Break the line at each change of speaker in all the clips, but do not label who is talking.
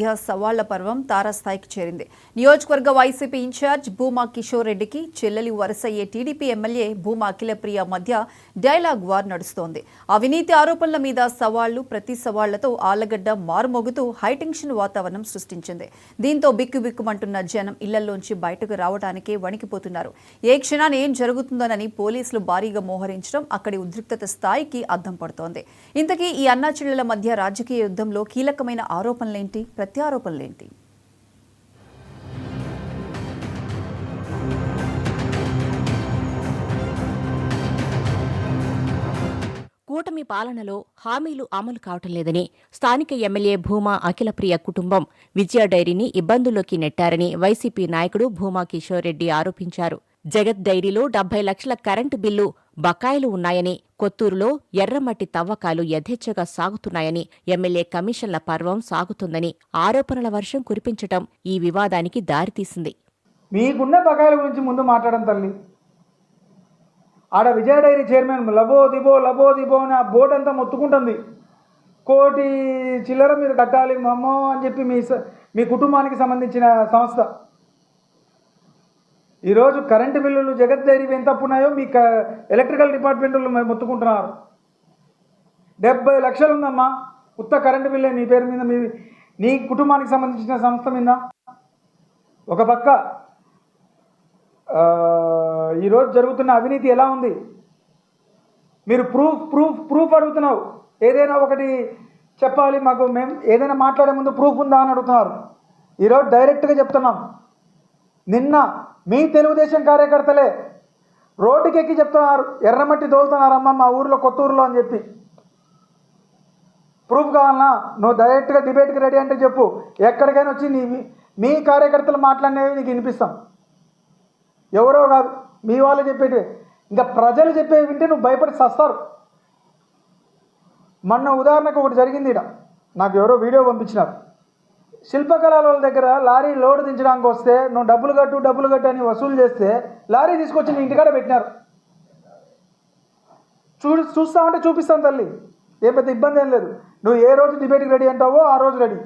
మధ్య సవాళ్ల పర్వం తారాస్థాయికి చేరింది. నియోజకవర్గ వైసీపీ ఇన్ఛార్జ్ భూమా కిషోర్ రెడ్డికి చెల్లెలి వరుసయ్యే టీడీపీ ఎమ్మెల్యే భూమా అఖిలప్రియ మధ్య డైలాగ్ వార్ నడుస్తోంది. అవినీతి ఆరోపణల మీద సవాళ్లు, ప్రతి సవాళ్లతో ఆళ్లగడ్డ మారుమోగుతూ హైటెన్షన్ వాతావరణం సృష్టించింది. దీంతో బిక్కుబిక్కుమంటున్న జనం ఇళ్లలోంచి బయటకు రావడానికే వణికిపోతున్నారు. ఏ క్షణాన్ని ఏం జరుగుతుందోనని పోలీసులు భారీగా మోహరించడం అక్కడి ఉద్రిక్తత స్థాయికి అద్దం పడుతోంది. ఇంతకీ ఈ అన్నాచెల్లెల మధ్య రాజకీయ యుద్ధంలో కీలకమైన ఆరోపణలేంటి, ప్రత్యారోపణలేంటి?
కూటమి పాలనలో హామీలు అమలు కావటం లేదని స్థానిక ఎమ్మెల్యే భూమా అఖిలప్రియ కుటుంబం విజయ డైరీని ఇబ్బందుల్లోకి నెట్టారని వైసీపీ నాయకుడు భూమా కిషోర్ రెడ్డి ఆరోపించారు. జగత్ డైరీలో 70 లక్షల కరెంటు బిల్లు బకాయిలు ఉన్నాయని, కొత్తూరులో ఎర్రమట్టి తవ్వకాలు యథేచ్ఛగా సాగుతున్నాయని, ఎమ్మెల్యే కమిషన్ల పర్వం సాగుతుందని ఆరోపణల వర్షం కురిపించటం ఈ వివాదానికి దారితీసింది.
మీకున్న బకాయిల గురించి ముందు మాట్లాడడం తల్లి. ఆడ విజయ డైరీ చైర్మన్ లబో దిబో అని ఆ బోర్డు అంతా మొత్తుకుంటుంది. 1 కోటి చిల్లర మీరు కట్టాలి మమ్మో అని చెప్పి మీ కుటుంబానికి సంబంధించిన సంస్థ. ఈరోజు కరెంటు బిల్లులు జగత్ డైరీ ఎంత ఉన్నాయో మీ ఎలక్ట్రికల్ డిపార్ట్మెంట్ వాళ్ళు మొత్తుకుంటున్నారు. 70 లక్షలు ఉందమ్మా ఉత్త కరెంటు బిల్లే నీ పేరు మీద, నీ కుటుంబానికి సంబంధించిన సంస్థ మీద. ఒక పక్క ఈరోజు జరుగుతున్న అవినీతి ఎలా ఉంది? మీరు ప్రూఫ్ అడుగుతున్నావు. ఏదైనా ఒకటి చెప్పాలి మాకు, మేము ఏదైనా మాట్లాడే ముందు ప్రూఫ్ ఉందా అని అడుగుతున్నారు. ఈరోజు డైరెక్ట్గా చెప్తున్నాం. నిన్న మీ తెలుగుదేశం కార్యకర్తలే రోడ్డుకి ఎక్కి చెప్తున్నారు, ఎర్రమట్టి తోలుతున్నారమ్మా మా ఊరిలో, కొత్త ఊరిలో అని చెప్పి. ప్రూఫ్ కావాలన్నా నువ్వు డైరెక్ట్గా డిబేట్కి రెడీ అంటే చెప్పు. ఎక్కడికైనా వచ్చి మీ కార్యకర్తలు మాట్లాడినవి నీకు వినిపిస్తాం. ఎవరో కాదు, మీ వాళ్ళు చెప్పేటివి. ఇంకా ప్రజలు చెప్పేవి వింటే నువ్వు భయపడి సస్తారు. మొన్న ఉదాహరణకు ఒకటి జరిగింది. ఇక్కడ నాకు ఎవరో వీడియో పంపించినారు. శిల్పకళల వాళ్ళ దగ్గర లారీ లోడ్ దించడానికి వస్తే నువ్వు డబ్బులు కట్టు అని వసూలు చేస్తే లారీ తీసుకొచ్చి నీ ఇంటికాడ పెట్టినారు. చూస్తామంటే చూపిస్తాను తల్లి, ఏ పెద్ద ఇబ్బంది ఏం లేదు. నువ్వు ఏ రోజు డిబేట్కి రెడీ అంటావో ఆ రోజు రెడీ.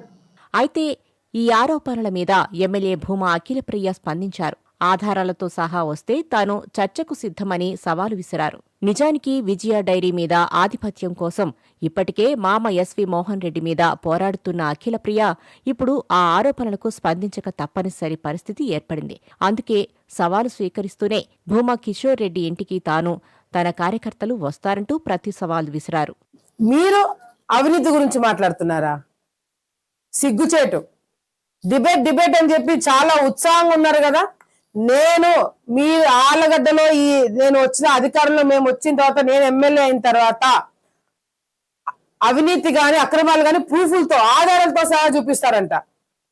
అయితే ఈ ఆరోపణల మీద ఎమ్మెల్యే భూమా అఖిలప్రియ స్పందించారు. ఆధారాలతో సహా వస్తే తాను చర్చకు సిద్ధమని సవాలు విసిరారు. నిజానికి విజయ డైరీ మీద ఆధిపత్యం కోసం ఇప్పటికే మామ ఎస్వి మోహన్ రెడ్డి మీద పోరాడుతున్న అఖిలప్రియ ఇప్పుడు ఆ ఆరోపణలకు స్పందించక తప్పనిసరి పరిస్థితి ఏర్పడింది. అందుకే సవాలు స్వీకరిస్తూనే భూమా కిషోర్ రెడ్డి ఇంటికి తాను, తన కార్యకర్తలు వస్తారంటూ ప్రతి సవాలు విసిరారు.
మీరు అవినీతి గురించి మాట్లాడుతున్నారా? సిగ్గుచేటు. డిబేట్ అని చెప్పి చాలా ఉత్సాహంగా ఉన్నారు కదా. నేను మీ ఆళ్లగడ్డలో నేను వచ్చిన అధికారంలో మేము వచ్చిన తర్వాత, నేను ఎమ్మెల్యే అయిన తర్వాత అవినీతి గాని అక్రమాలు గాని ప్రూఫ్లతో, ఆధారాలతో సహా చూపిస్తారంట.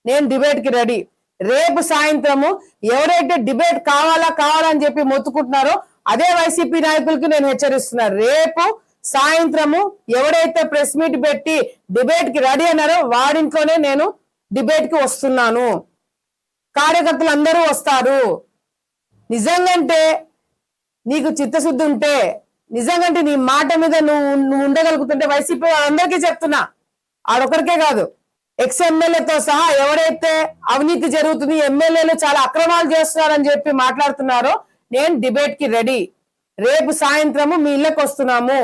నేను డిబేట్కి రెడీ. రేపు సాయంత్రము ఎవరైతే డిబేట్ కావాలని చెప్పి మొత్తుకుంటున్నారో అదే వైసీపీ నాయకులకి నేను హెచ్చరిస్తున్నాను. రేపు సాయంత్రము ఎవరైతే ప్రెస్ మీట్ పెట్టి డిబేట్ కి రెడీ అన్నారో వాడింట్లోనే నేను డిబేట్ కి వస్తున్నాను. కార్యకర్తలు అందరూ వస్తారు. నిజంగంటే నీకు చిత్తశుద్ధి ఉంటే, నిజంగంటే నీ మాట మీద నువ్వు ఉండగలుగుతుంటే, వైసీపీ అందరికీ చెప్తున్నా, ఆడొక్కరికే కాదు, ఎక్స్ ఎమ్మెల్యేతో సహా ఎవరైతే అవినీతి జరుగుతుంది, ఎమ్మెల్యేలు చాలా అక్రమాలు చేస్తున్నారని చెప్పి మాట్లాడుతున్నారో, నేను డిబేట్ కి రెడీ. రేపు సాయంత్రము మీ ఇళ్ళకి వస్తున్నాము.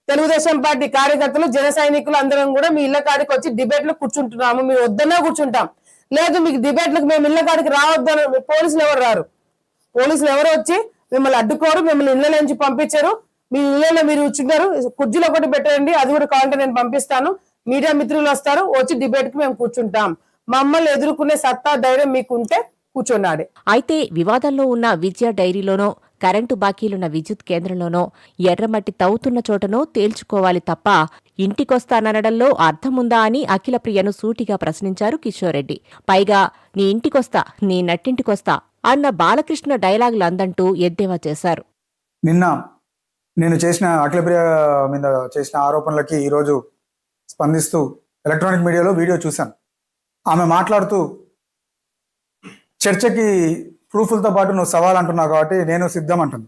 తెలుగుదేశం పార్టీ కార్యకర్తలు, జన సైనికులు అందరం కూడా మీ ఇళ్ల కాడికి వచ్చి డిబేట్ లో కూర్చుంటున్నాము. మీరు వద్దన్నా కూర్చుంటాం. లేదు మీకు డిబేట్లకు మేము ఇళ్ల కాడికి రావద్దని పోలీసులు ఎవరు రారు. పోలీసులు ఎవరు వచ్చి మిమ్మల్ని అడ్డుకోరు, మిమ్మల్ని ఇళ్ల నుంచి పంపించారు. మీ ఇళ్లలో మీరు కూర్చుంటారు. కుర్చీలో ఒకటి పెట్టండి, అది కూడా కావాలంటే నేను పంపిస్తాను. మీడియా మిత్రులు వస్తారు, వచ్చి డిబేట్ కి మేము కూర్చుంటాం. మమ్మల్ని ఎదుర్కొనే సత్తా ధైర్యం మీకుంటే కూర్చున్నాడే.
అయితే వివాదంలో ఉన్న విజయ డైరీలోనో, కరెంటు బాకీలున్న విద్యుత్ కేంద్రంలోనో, ఎర్రమట్టి తవ్వుతున్న చోటనో తేల్చుకోవాలి తప్ప ఇంటికొస్తాననడంలో అర్థముందా అని అఖిలప్రియను సూటిగా ప్రశ్నించారు కిషోర్ రెడ్డి. పైగా నీ ఇంటికొస్తా, నీ నట్టింటికొస్తా అన్న బాలకృష్ణ డైలాగులందంటూ ఎద్దేవా చేశారు.
నిన్న నేను చేసిన అఖిలప్రియ మీద చేసిన ఆరోపణలకి ఈరోజు స్పందిస్తూ ఎలక్ట్రానిక్ మీడియాలో వీడియో చూశాను. ఆమె మాట్లాడుతూ చర్చకి ప్రూఫ్లతో పాటు నువ్వు సవాల్ అంటున్నావు కాబట్టి నేను సిద్ధం అంటుంది.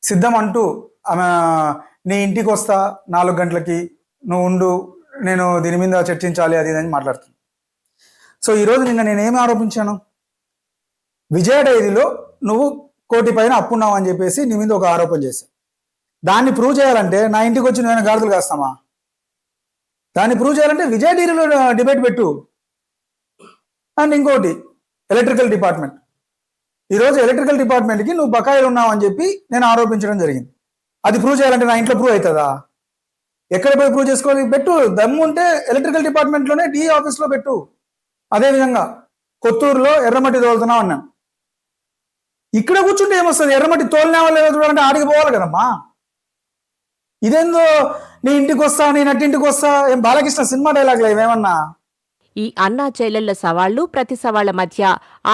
సిద్ధం అంటూ ఆమె నీ ఇంటికి వస్తా 4 గంటలకి, నువ్వు ఉండు, నేను దీని మీద చర్చించాలి అది అని మాట్లాడుతుంది. సో ఈరోజు నిన్న నేనేమి ఆరోపించాను, విజయ డైరీలో నువ్వు 1 కోటి పైన అప్పున్నావు అని చెప్పేసి నీ మీద ఒక ఆరోపణ చేశాను. దాన్ని ప్రూవ్ చేయాలంటే నా ఇంటికి వచ్చి నేను గాడిదలు కాస్తామా? దాన్ని ప్రూవ్ చేయాలంటే విజయ డైరీలో డిబేట్ పెట్టు. అండ్ ఇంకోటి, ఎలక్ట్రికల్ డిపార్ట్మెంట్. ఈరోజు ఎలక్ట్రికల్ డిపార్ట్మెంట్కి నువ్వు బకాయిలు ఉన్నావు అని చెప్పి నేను ఆరోపించడం జరిగింది. అది ప్రూవ్ చేయాలంటే నా ఇంట్లో ప్రూవ్ అవుతుందా? ఎక్కడ పోయి ప్రూవ్ చేసుకోవాలి? పెట్టు. దమ్ము ఉంటే ఎలక్ట్రికల్ డిపార్ట్మెంట్లోనే డి ఆఫీస్లో పెట్టు. అదేవిధంగా కొత్తూరులో ఎర్రమట్టి తోలుతున్నావు అన్నాను. ఇక్కడ కూర్చుంటే ఏమొస్తుంది? ఎర్రమట్టి తోలినావా లేదా చూడాలంటే ఆడికి పోవాలి కదమ్మా. ఇదేందో నీ ఇంటికి వస్తా, నీ నట్టింటికి వస్తా, ఏం బాలకృష్ణ సినిమా డైలాగ్లో ఇవేమన్నా?
ఈ అన్నా చెల్లెళ్ల సవాళ్లు ప్రతి సవాళ్ల మధ్య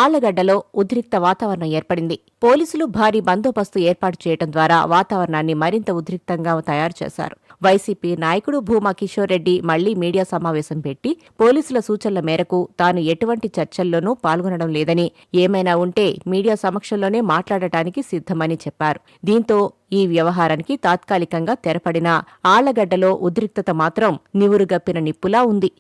ఆళ్లగడ్డలో ఉద్రిక్త వాతావరణం ఏర్పడింది. పోలీసులు భారీ బందోబస్తు ఏర్పాటు చేయడం ద్వారా వాతావరణాన్ని మరింత ఉద్రిక్తంగా తయారు చేశారు. వైసీపీ నాయకుడు భూమా కిషోర్ రెడ్డి మళ్లీ మీడియా సమావేశం పెట్టి పోలీసుల సూచనల మేరకు తాను ఎటువంటి చర్చల్లోనూ పాల్గొనడం లేదని, ఏమైనా ఉంటే మీడియా సమక్షంలోనే మాట్లాడటానికి సిద్ధమని చెప్పారు. దీంతో ఈ వ్యవహారానికి తాత్కాలికంగా తెరపడిన ఆళ్లగడ్డలో ఉద్రిక్తత మాత్రం నివురుగప్పిన నిప్పులా ఉంది.